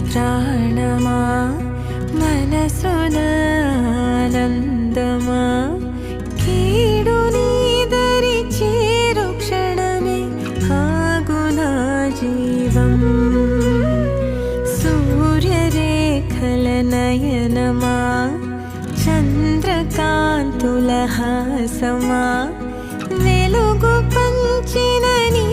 ప్రాణమా మనసున ఆనందమా కీడు నీదరి చేరు క్షణమే ఆగునా జీవం సూర్యరేఖల నయనమా చంద్రకాంతుల హాసమా వెలుగు పంచిన నీ